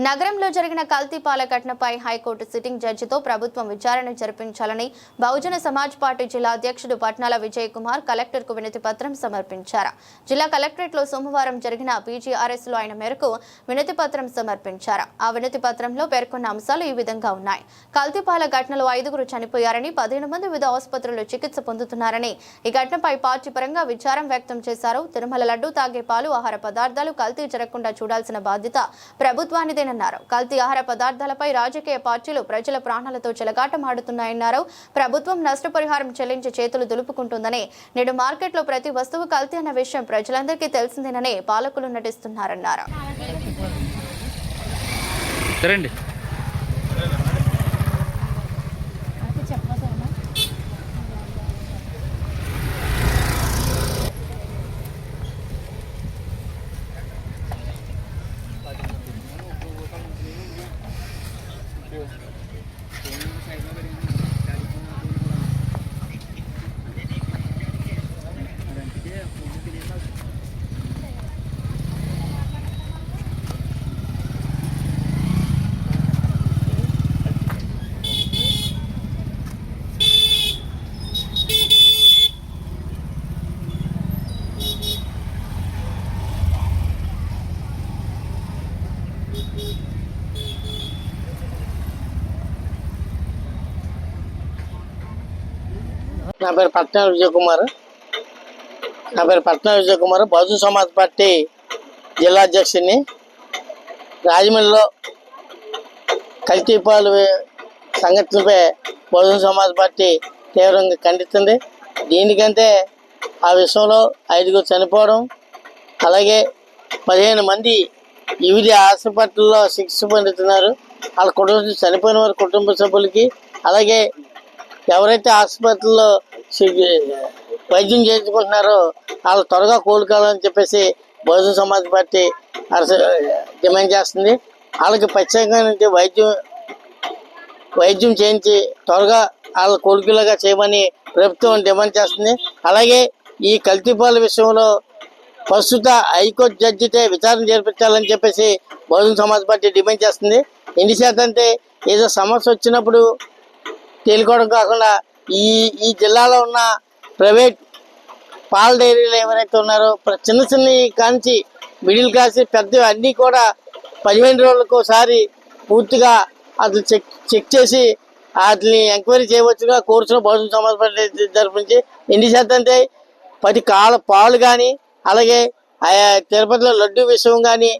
నగరంలో జరిగిన కల్తీ పాల ఘటనపై హైకోర్టు సిట్టింగ్ జడ్జితో ప్రభుత్వం విచారణ జరిపించాలని బహుజన సమాజ్ పార్టీ జిల్లా అధ్యక్షుడు పట్నాల విజయ్ కుమార్ కలెక్టర్కు వినతి పత్రం సమర్పించారు. జిల్లా కలెక్టరేట్లో సోమవారం జరిగిన పీజీఆర్ఎస్ లో ఆయన మేరకు వినతి పత్రం సమర్పించారు. ఆ వినతి పత్రంలో పేర్కొన్న అంశాలు ఈ విధంగా ఉన్నాయి. కల్తీ పాల ఘటనలో 5గురు చనిపోయారని, 15 మంది వివిధ ఆసుపత్రుల్లో చికిత్స పొందుతున్నారని, ఈ ఘటనపై పార్టీ పరంగా విచారం వ్యక్తం చేశారు. తిరుమల లడ్డు, తాగే పాలు, ఆహార పదార్థాలు కల్తీ జరగకుండా చూడాల్సిన బాధ్యత ప్రభుత్వానిదే. కల్తీ ఆహార పదార్థాలపై రాజకీయ పార్టీలు ప్రజల ప్రాణాలతో చెలగాటమాడుతున్నాయన్నారు. ప్రభుత్వం నష్టపరిహారం చెల్లించి చేతులు దులుపుకుంటుందని, నేడు మార్కెట్లో ప్రతి వస్తువు కల్తీ అన్న విషయం ప్రజలందరికీ తెలిసిందేనని పాలకులు నటిస్తున్నారన్నారు. నా పేరు పట్నాల విజయ్ కుమార్ బహుజన సమాజ్ పార్టీ జిల్లా అధ్యక్షుడిని. రాజమండ్రిలో కల్తీ పాలు సంఘటనపై బహుజన సమాజ్ పార్టీ తీవ్రంగా ఖండిస్తుంది. దీనికంటే ఆ విషయంలో 5గురు చనిపోవడం, అలాగే 15 మంది వివిధ హాస్పిటల్లో చికిత్స పొందుతున్నారు. వాళ్ళ కుటుంబ చనిపోయిన వారి కుటుంబ సభ్యులకి, అలాగే ఎవరైతే హాస్పిటల్లో వైద్యం చేయించుకుంటున్నారో వాళ్ళు త్వరగా కోలుకోవాలని చెప్పేసి బహుజన సమాజ్ పార్టీ డిమాండ్ చేస్తుంది. వాళ్ళకి ప్రత్యేకంగా వైద్యం చేయించి త్వరగా వాళ్ళ కోలుకులుగా చేయమని ప్రభుత్వం డిమాండ్ చేస్తుంది. అలాగే ఈ కల్తీపాల విషయంలో ప్రస్తుత హైకోర్టు జడ్జితే విచారణ జరిపించాలని చెప్పేసి బహుజన సమాజ్ పార్టీ డిమాండ్ చేస్తుంది. ఎందుచేతంటే ఏదో సమస్య వచ్చినప్పుడు తేలికోవడం కాకుండా ఈ జిల్లాలో ఉన్న ప్రైవేట్ పాల డైరీలు ఎవరైతే ఉన్నారో చిన్న కాంచి మిడిల్ క్లాస్ పెద్ద అన్నీ కూడా 15 రోజులకు ఒకసారి పూర్తిగా అసలు చెక్ చేసి వాటిని ఎంక్వైరీ చేయవచ్చుగా కోర్సులో బహుజన సమాజ్ పార్టీ జరిపించి. ఎందుచేతంటే ప్రతి పాలు కానీ, అలాగే తిరుపతిలో లడ్డు విషయం కానీ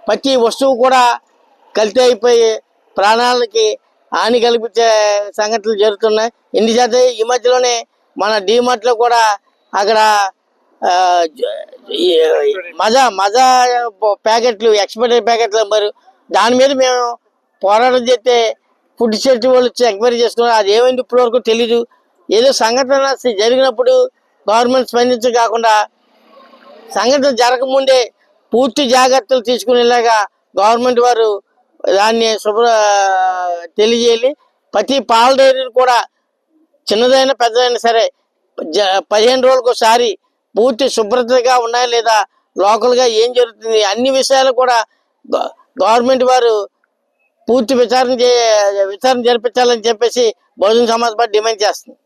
ప్రతి వస్తువు కూడా కల్తీ అయిపోయి ప్రాణాలకి హాని కల్పించే సంఘటనలు జరుగుతున్నాయి. ఎందుచేత ఈ మధ్యలోనే మన డీమార్ట్లో కూడా అక్కడ మజా ప్యాకెట్లు, ఎక్స్పైరీ ప్యాకెట్లు మరి దాని మీద మేము పోరాటం చేస్తే ఫుడ్ సేఫ్టీ వాళ్ళు వచ్చి ఎంక్వైరీ చేసుకున్నారు. అది ఏమైంది ఇప్పటి వరకు తెలీదు. ఏదో సంఘటన జరిగినప్పుడు గవర్నమెంట్ స్పందించ కాకుండా సంఘటన జరగకముందే పూర్తి జాగ్రత్తలు తీసుకునేలాగా గవర్నమెంట్ వారు దాన్ని తెలియజేయాలి. ప్రతి పాల డైరీలు కూడా చిన్నదైనా పెద్దదైనా సరే 15 రోజులకు ఒకసారి పూర్తి శుభ్రతగా ఉన్నాయా లేదా, లోకల్గా ఏం జరుగుతుంది, అన్ని విషయాలు కూడా గవర్నమెంట్ వారు పూర్తి విచారణ జరిపించాలని చెప్పేసి బహుజన సమాజ్ పార్టీ డిమాండ్ చేస్తుంది.